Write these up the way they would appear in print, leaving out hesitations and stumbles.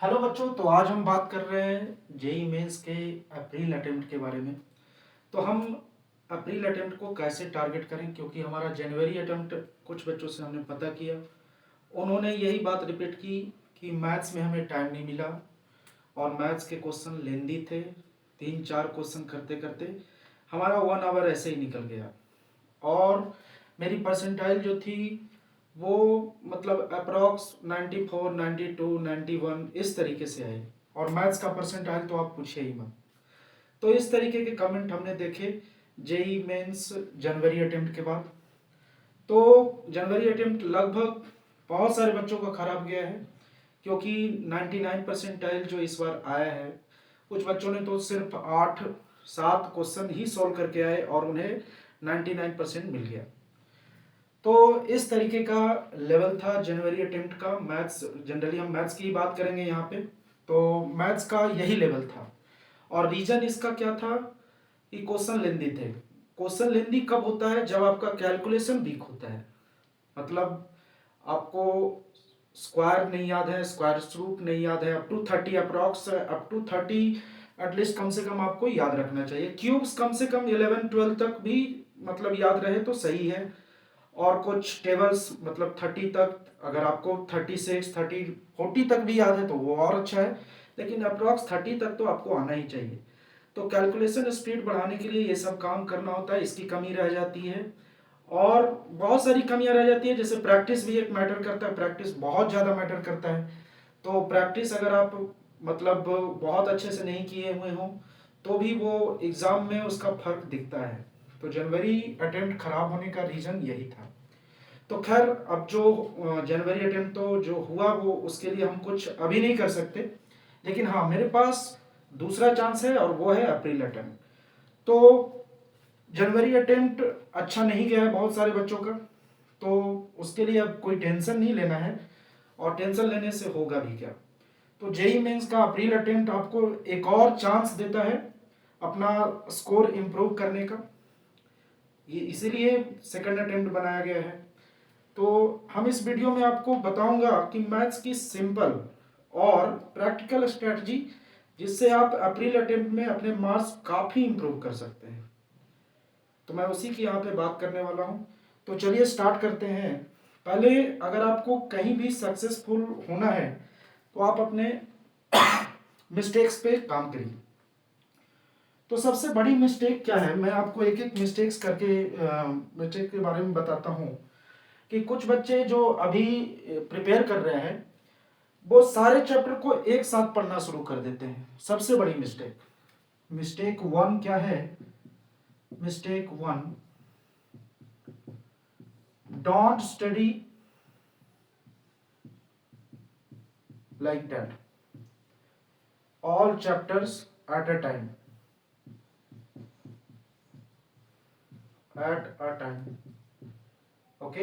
Hello बच्चों, तो आज हम बात कर रहे हैं जेई मेंस के अप्रैल अटेम्प्ट के बारे में। तो हम अप्रैल अटेम्प्ट को कैसे टारगेट करें, क्योंकि हमारा जनवरी अटेम्प्ट कुछ बच्चों से हमने पता किया, उन्होंने यही बात रिपीट की कि मैथ्स में हमें टाइम नहीं मिला और मैथ्स के क्वेश्चन लेंदी थे। 3-4 क्वेश्चन करते करते हमारा 1 आवर ऐसे ही निकल गया और मेरी परसेंटाइल जो थी वो मतलब अप्रॉक्स 94, 92, 91 इस तरीके से आए। और मैथ्स का परसेंटाइल तो आप पूछिए ही मत। तो इस तरीके के कमेंट हमने देखे जेई मेंस जनवरी अटेम्प्ट के बाद। तो जनवरी अटेम्प्ट लगभग बहुत सारे बच्चों का खराब गया है, क्योंकि 99 परसेंटाइल जो इस बार आया है, कुछ बच्चों ने तो सिर्फ 8-7 क्वेश्चन ही सॉल्व करके आए और उन्हें 99% मिल गया। तो इस तरीके का लेवल था जनवरी अटेम्प्ट का मैथ्स। जनरली हम मैथ्स की बात करेंगे यहाँ पे, तो मैथ्स का यही लेवल था। और रीजन इसका क्या था कि क्वेश्चन लेंदी थे। क्वेश्चन लेंदी कब होता है? जब आपका कैलकुलेशन वीक होता है, मतलब आपको स्क्वायर नहीं याद है, स्क्वायर रूट नहीं याद है, up to 30 approx, up to 30 at least कम से कम आपको याद रखना चाहिए। क्यूब्स कम से कम 11-12 तक भी मतलब याद रहे तो सही है। और कुछ टेबल्स मतलब 30 तक, अगर आपको 36, 30, 40 तक भी याद है तो वो और अच्छा है, लेकिन अप्रॉक्स 30 तक तो आपको आना ही चाहिए। तो कैलकुलेशन स्पीड बढ़ाने के लिए ये सब काम करना होता है, इसकी कमी रह जाती है। और बहुत सारी कमियां रह जाती है, जैसे प्रैक्टिस भी एक मैटर करता है, प्रैक्टिस बहुत ज़्यादा मैटर करता है। तो प्रैक्टिस अगर आप मतलब बहुत अच्छे से नहीं किए हुए हों तो भी वो एग्ज़ाम में उसका फर्क दिखता है। तो जनवरी अटेम्प्ट खराब होने का रीज़न यही था। तो खैर, अब जो जनवरी अटेम्प्ट तो जो हुआ वो उसके लिए हम कुछ अभी नहीं कर सकते, लेकिन हाँ मेरे पास दूसरा चांस है और वो है अप्रैल अटेम्प्ट। तो जनवरी अटेम्प्ट अच्छा नहीं गया है बहुत सारे बच्चों का, तो उसके लिए अब कोई टेंशन नहीं लेना है, और टेंशन लेने से होगा भी क्या। तो जेई मेंस का अप्रैल अटेम्प्ट आपको एक और चांस देता है अपना स्कोर इम्प्रूव करने का, ये इसीलिए सेकंड अटेम्प्ट बनाया गया है। तो हम इस वीडियो में आपको बताऊंगा कि मैथ्स की सिंपल और प्रैक्टिकल स्ट्रेटजी, जिससे आप अप्रैल अटेम्प्ट में अपने मार्क्स काफ़ी इंप्रूव कर सकते हैं। तो मैं उसी की यहाँ पे बात करने वाला हूँ। तो चलिए स्टार्ट करते हैं। पहले अगर आपको कहीं भी सक्सेसफुल होना है तो आप अपने मिस्टेक्स पे काम करिए। तो सबसे बड़ी मिस्टेक क्या है, मैं आपको एक एक मिस्टेक के बारे में बताता हूँ। कि कुछ बच्चे जो अभी प्रिपेयर कर रहे हैं वो सारे चैप्टर को एक साथ पढ़ना शुरू कर देते हैं। सबसे बड़ी मिस्टेक, मिस्टेक 1 क्या है? Mistake 1, don't study like that all chapters at a time, at a time. Okay,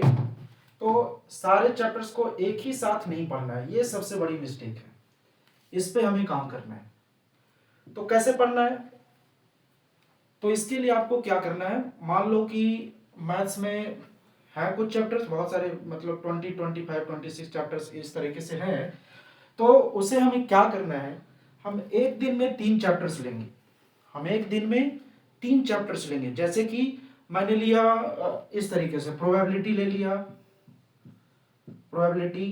तो सारे चैप्टर्स को एक ही साथ नहीं पढ़ना है, ये सबसे बड़ी मिस्टेक है। इस पे हमें काम करना है। तो कैसे पढ़ना है? तो इसके लिए आपको क्या करना है, मान लो कि मैथ्स में है कुछ चैप्टर्स, बहुत सारे मतलब 20, 25, 26 चैप्टर्स इस तरीके से हैं। तो उसे हमें क्या करना है, हम एक दिन में 3 चैप्टर्स लेंगे। हम एक दिन में 3 चैप्टर्स लेंगे, जैसे कि मैंने लिया इस तरीके से प्रोबेबिलिटी ले लिया, probability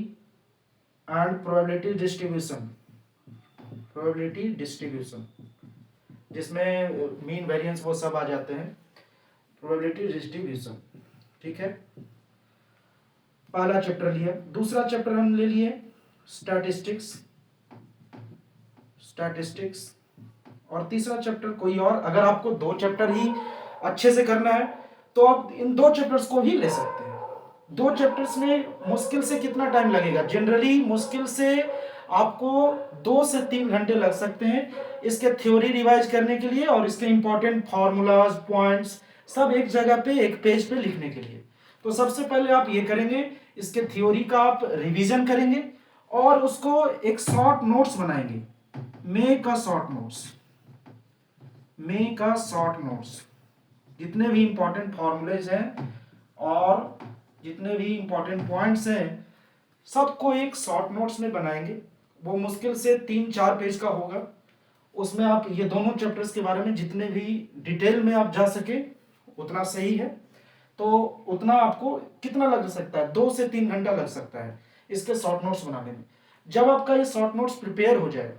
and probability distribution, probability distribution जिसमें मीन वेरिएंस वो सब आ जाते हैं, प्रोबेबिलिटी डिस्ट्रीब्यूशन। ठीक है, पहला चैप्टर लिया। दूसरा चैप्टर हम ले लिए स्टैटिस्टिक्स, स्टैटिस्टिक्स। और तीसरा चैप्टर कोई और, अगर आपको 2 चैप्टर ही अच्छे से करना है तो आप इन 2 चैप्टर्स को भी ले सकते हैं। 2 चैप्टर्स में मुश्किल से कितना टाइम लगेगा? जनरली मुश्किल से आपको 2 से 3 घंटे लग सकते हैं इसके थ्योरी रिवाइज करने के लिए और इसके इंपॉर्टेंट फॉर्मूलाज, पॉइंट्स सब एक जगह पे एक पेज पे लिखने के लिए। तो सबसे पहले आप ये करेंगे, इसके थ्योरी का आप रिवीजन करेंगे और उसको एक शॉर्ट नोट्स बनाएंगे। Make a short notes, make a short notes. जितने भी इंपॉर्टेंट फॉर्मूलेज हैं और जितने भी इंपॉर्टेंट पॉइंट्स हैं सबको एक शॉर्ट नोट्स में बनाएंगे वो मुश्किल से 3-4 पेज का होगा। उसमें आप ये दोनों चैप्टर्स के बारे में जितने भी डिटेल में आप जा सके उतना सही है। तो उतना आपको कितना लग सकता है, 2 से 3 घंटा लग सकता है इसके शॉर्ट नोट्स बनाने में। जब आपका ये शॉर्ट नोट्स प्रिपेयर हो जाए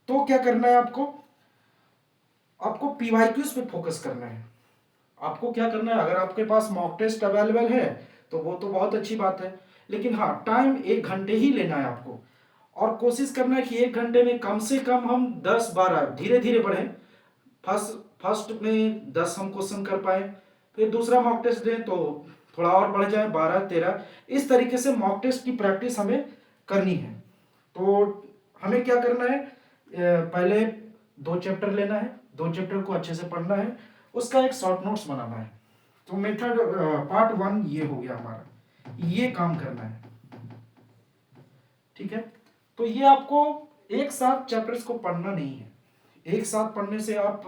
तो क्या करना है आपको, आपको पीवाईक्यूज पे फोकस करना है। आपको क्या करना है, अगर आपके पास मॉक टेस्ट अवेलेबल है तो वो तो बहुत अच्छी बात है, लेकिन हाँ टाइम 1 घंटे ही लेना है आपको। और कोशिश करना है कि 1 घंटे में कम से कम हम 10-12 धीरे धीरे बढ़ें। फर्स्ट फर्स्ट में 10 हम क्वेश्चन कर पाए, फिर दूसरा मॉक टेस्ट दें तो थोड़ा और बढ़ जाए 12-13। इस तरीके से मॉक टेस्ट की प्रैक्टिस हमें करनी है। तो हमें क्या करना है, पहले 2 चैप्टर लेना है, 2 चैप्टर को अच्छे से पढ़ना है, उसका एक शॉर्ट नोट्स बनाना है। तो मेथड पार्ट 1 ये हो गया हमारा, ये काम करना है, ठीक है। तो ये आपको एक साथ चैप्टर्स को पढ़ना नहीं है, एक साथ पढ़ने से आप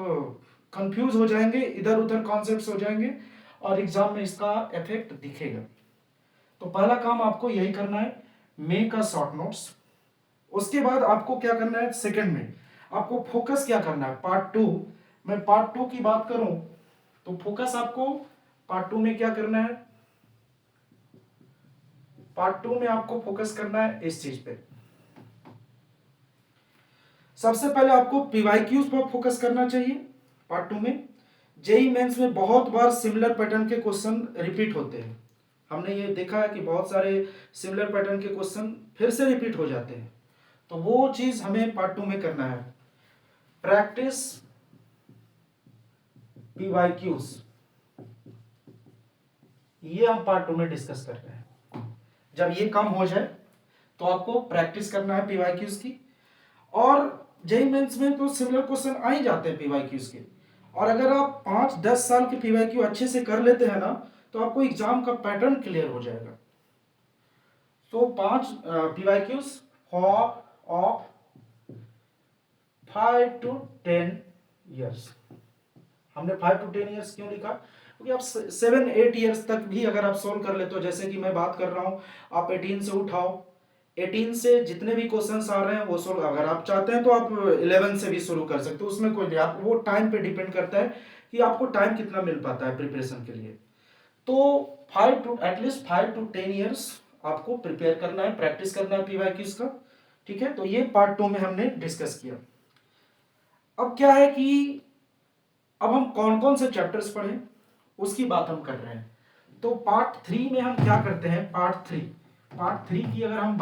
कंफ्यूज हो जाएंगे, इधर उधर कॉन्सेप्ट्स हो जाएंगे और एग्जाम में इसका इफेक्ट दिखेगा। तो पहला काम आपको यही करना है, मेक अ शॉर्ट नोट्स। उसके बाद आपको क्या करना है, सेकंड में आपको फोकस क्या करना है, पार्ट 2। मैं पार्ट 2 की बात करूं तो फोकस आपको पार्ट 2 में क्या करना है, पार्ट 2 में आपको फोकस करना है इस चीज पे। सबसे पहले आपको पीवाईक्यूज पर फोकस करना चाहिए पार्ट 2 में। जेई मेंस में बहुत बार सिमिलर पैटर्न के क्वेश्चन रिपीट होते हैं, हमने ये देखा है कि बहुत सारे सिमिलर पैटर्न के क्वेश्चन फिर से रिपीट हो जाते हैं। तो वो चीज हमें पार्ट 2 में करना है, प्रैक्टिस पीवाईक्यूज, ये हम पार्ट 2 में डिस्कस कर रहे हैं। जब ये कम हो जाए तो आपको प्रैक्टिस करना है पीवाईक्यूज की। और जेई मेंस में तो सिमिलर क्वेश्चन आ ही जाते हैं पीवाईक्यूज के, और अगर आप 5-10 साल के पीवाईक्यू अच्छे से कर लेते हैं ना तो आपको एग्जाम का पैटर्न क्लियर हो जाएगा। तो 5 PYQs for of 5 to 10 years. हमने 5 to 10 ईयर्स क्यों लिखा, क्योंकि आप 7-8 ईयर्स तक भी अगर आप सोल्व कर लेते हो, जैसे कि मैं बात कर रहा हूं, आप 18 से उठाओ, 18 से जितने भी क्वेश्चंस आ रहे हैं वो सोल्व, अगर आप चाहते हैं तो आप 11 से भी शुरू कर सकते हो, उसमें कोई नहीं, आप वो टाइम पे डिपेंड करता है कि आपको टाइम कितना मिल पाता है प्रिपरेशन के लिए। तो 5 to 10 ईयर्स आपको प्रिपेयर करना है, प्रैक्टिस करना है पीवाईक्यूज का, ठीक है। तो ये पार्ट 2 में हमने डिस्कस किया। अब क्या है कि अब हम कौन कौन से चैप्टर्स पढ़ें उसकी बात हम कर रहे हैं। तो पार्ट 3 में हम क्या करते हैं, पार्ट थ्री की अगर हम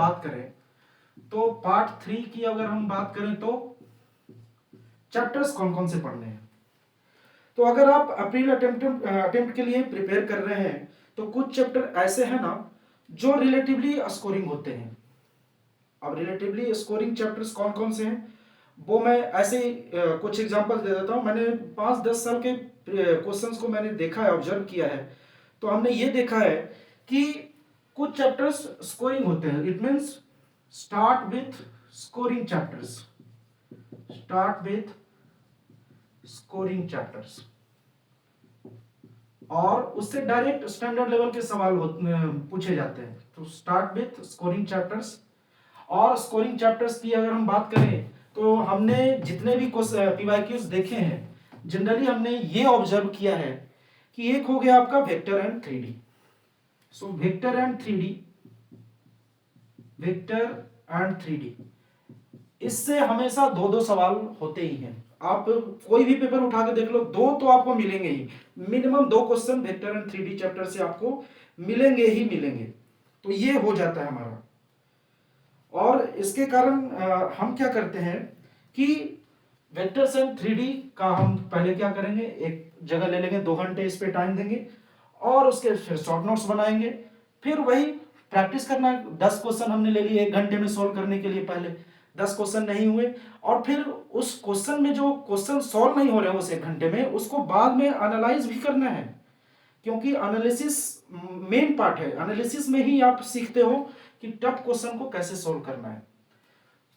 बात करें तो चैप्टर्स कौन कौन से पढ़ने हैं। तो अगर आप अप्रैल अटेम्प्ट के लिए प्रिपेयर कर रहे हैं तो कुछ चैप्टर ऐसे हैं ना जो रिलेटिवली स्कोरिंग होते हैं। अब रिलेटिवली स्कोरिंग चैप्टर्स कौन कौन से हैं वो मैं ऐसे ही कुछ एग्जांपल दे देता हूं। मैंने 5-10 साल के क्वेश्चंस को मैंने देखा है, ऑब्जर्व किया है। तो हमने ये देखा है कि कुछ चैप्टर्स स्कोरिंग होते हैं, it means start with scoring chapters, start with scoring chapters, और उससे डायरेक्ट स्टैंडर्ड लेवल के सवाल पूछे जाते हैं। तो स्टार्ट विथ स्कोरिंग चैप्टर्स। और स्कोरिंग चैप्टर्स की अगर हम बात करें तो हमने जितने भी पीवाईक्यूज देखे हैं जनरली हमने ये ऑब्जर्व किया है कि एक हो गया आपका vector and 3D। So vector and 3D, इससे हमेशा 2-2 सवाल होते ही हैं। आप कोई भी पेपर उठा के देख लो, 2 तो आपको मिलेंगे ही, minimum 2 question vector and 3D chapter से आपको मिलेंगे ही मिलेंगे। तो ये हो जाता है हमारा। और इसके कारण हम क्या करते हैं कि वेक्टर्स एंड 3D का हम पहले क्या करेंगे, एक जगह ले लेंगे, 2 घंटे इस पे टाइम देंगे और उसके फिर शॉर्ट नोट्स बनाएंगे। फिर वही प्रैक्टिस करना है, 10 क्वेश्चन हमने ले लिए 1 घंटे में सोल्व करने के लिए, पहले 10 क्वेश्चन नहीं हुए और फिर उस क्वेश्चन में जो क्वेश्चन सोल्व नहीं हो रहे उस 1 घंटे में, उसको बाद में एनालाइज भी करना है, क्योंकि एनालिसिस मेन पार्ट है। एनालिसिस में ही आप सीखते हो कि टफ क्वेश्चन को कैसे सोल्व करना है।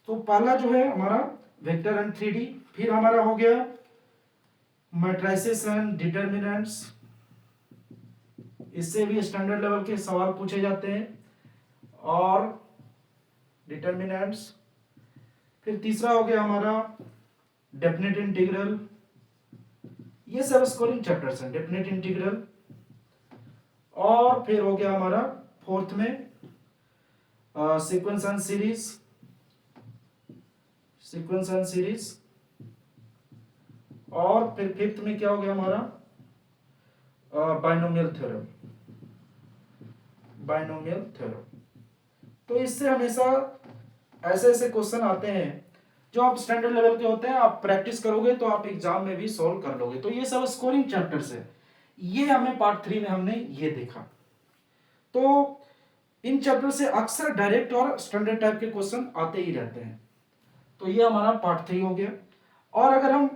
तो पहला जो है हमारा वेक्टर एंड 3D, फिर हमारा हो गया मैट्रिसेस एंड डिटर्मिनेंट्स, इससे भी स्टैंडर्ड लेवल के सवाल पूछे जाते हैं। और डिटर्मिनेंट्स, फिर तीसरा हो गया हमारा डेफिनेट इंटीग्रल, ये सब स्कोरिंग चैप्टर्स हैं, डेफिनेट इंटीग्रल। और फिर हो गया हमारा फोर्थ में sequence and series, sequence and series. और फिर फिफ्थ में क्या हो गया हमारा बाइनोमियल थ्योरम, बाइनोमियल थ्योरम। तो इससे हमेशा ऐसे ऐसे क्वेश्चन आते हैं जो आप स्टैंडर्ड लेवल के होते हैं, आप प्रैक्टिस करोगे तो आप एग्जाम में भी सॉल्व कर लोगे। तो ये सब स्कोरिंग चैप्टर्स है। ये हमें पार्ट 3 में हमने ये देखा। तो इन चैप्टर से अक्सर डायरेक्ट और स्टैंडर्ड टाइप के क्वेश्चन आते ही रहते हैं। तो ये हमारा पार्ट 3 हो गया। और अगर हम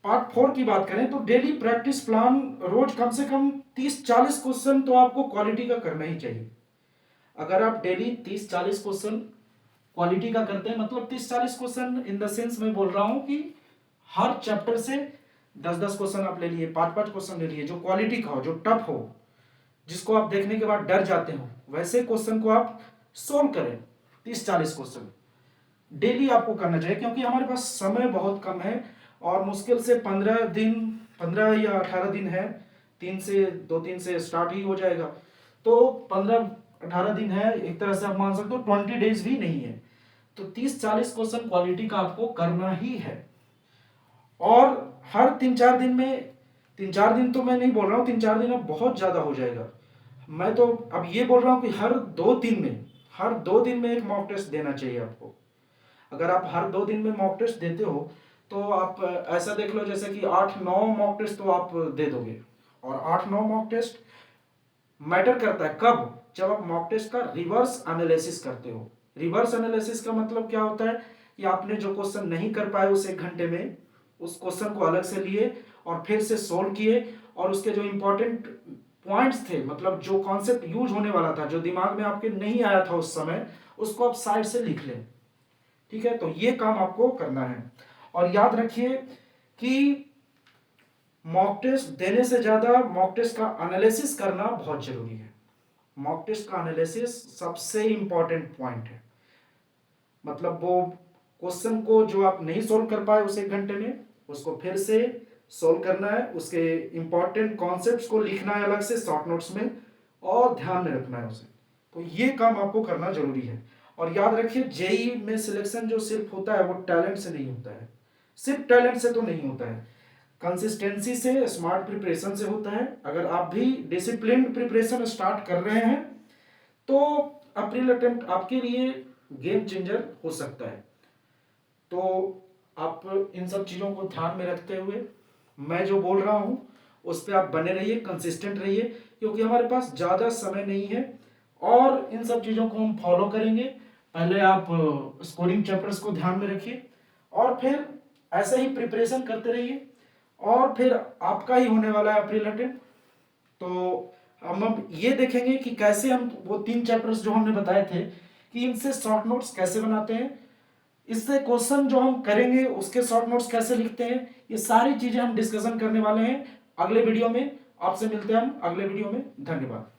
पार्ट 4 की बात करें तो डेली प्रैक्टिस प्लान, रोज कम से कम 30-40 क्वेश्चन तो आपको क्वालिटी का करना ही चाहिए। अगर आप डेली 30-40 क्वेश्चन क्वालिटी का करते हैं, मतलब 30-40 क्वेश्चन इन द सेंस मैं बोल रहा हूं कि हर चैप्टर से 10-10 क्वेश्चन आप ले लिए, 5-5 क्वेश्चन ले लिए, जो क्वालिटी का हो, जो टफ हो, जिसको आप देखने के बाद डर जाते हो, वैसे क्वेश्चन को आप सोल्व करें। 30-40 क्वेश्चन डेली आपको करना चाहिए, क्योंकि हमारे पास समय बहुत कम है और मुश्किल से 15 दिन, 15 या 18 दिन है, 2-3 से स्टार्ट ही हो जाएगा। तो 15-18 दिन है, एक तरह से आप मान सकते हो 20 डेज भी नहीं है। तो 30-40 क्वेश्चन क्वालिटी का आपको करना ही है। और हर 3-4 दिन में, 3-4 दिन तो मैं नहीं बोल रहा हूँ, 3-4 दिन अब बहुत ज्यादा हो जाएगा। मैं तो अब ये बोल रहा हूँ कि हर 2 दिन में एक मॉक टेस्ट देना चाहिए आपको। अगर आप हर 2 दिन में मॉक टेस्ट देते हो तो आप ऐसा देख लो जैसे कि 8-9 मॉक टेस्ट तो आप दे दोगे। और 8-9 मॉक टेस्ट मैटर करता है कब? जब आप मॉक टेस्ट का रिवर्स एनालिसिस करते हो। रिवर्स एनालिसिस का मतलब क्या होता है कि आपने जो क्वेश्चन नहीं कर पाए उस 1 घंटे में, उस क्वेश्चन को अलग से लिए और फिर से सोल्व किए, और उसके जो इंपॉर्टेंट पॉइंट्स थे, मतलब जो कॉन्सेप्ट यूज होने वाला था, जो दिमाग में आपके नहीं आया था उस समय, उसको आप साइड से लिख लें। ठीक है, तो ये काम आपको करना है। और याद रखिए कि मॉक टेस्ट देने से ज्यादा मॉक टेस्ट का एनालिसिस करना बहुत जरूरी है। मॉक टेस्ट का एनालिसिस सबसे इंपॉर्टेंट पॉइंट है। मतलब वो क्वेश्चन को जो आप नहीं सोल्व कर पाए उस 1 घंटे में, उसको फिर से सोल्व करना है, उसके इंपॉर्टेंट कॉन्सेप्ट्स को लिखना है अलग से शॉर्ट नोट्स में और ध्यान में रखना है उसे। तो ये काम आपको करना जरूरी है। और याद रखिए जेई में सिलेक्शन जो सिर्फ होता है वो टैलेंट से नहीं होता है, सिर्फ टैलेंट से तो नहीं होता है, कंसिस्टेंसी से, स्मार्ट प्रिपरेशन से होता है। अगर आप भी डिसिप्लिन्ड प्रिपरेशन स्टार्ट कर रहे हैं तो अप्रैल अटेम्प्ट आपके लिए गेम चेंजर हो सकता है। तो आप इन सब चीज़ों को ध्यान में रखते हुए मैं जो बोल रहा हूँ उस पर आप बने रहिए, कंसिस्टेंट रहिए, क्योंकि हमारे पास ज़्यादा समय नहीं है और इन सब चीज़ों को हम फॉलो करेंगे। पहले आप स्कोरिंग चैप्टर्स को ध्यान में रखिए और फिर ऐसे ही प्रिपरेशन करते रहिए और फिर आपका ही होने वाला है अप्रैल अटेम्प्ट। तो हम अब ये देखेंगे कि कैसे हम वो 3 चैप्टर्स जो हमने बताए थे कि इनसे शॉर्ट नोट्स कैसे बनाते हैं, इससे क्वेश्चन जो हम करेंगे उसके शॉर्ट नोट्स कैसे लिखते हैं, ये सारी चीजें हम डिस्कशन करने वाले हैं अगले वीडियो में। आपसे मिलते हैं हम अगले वीडियो में। धन्यवाद।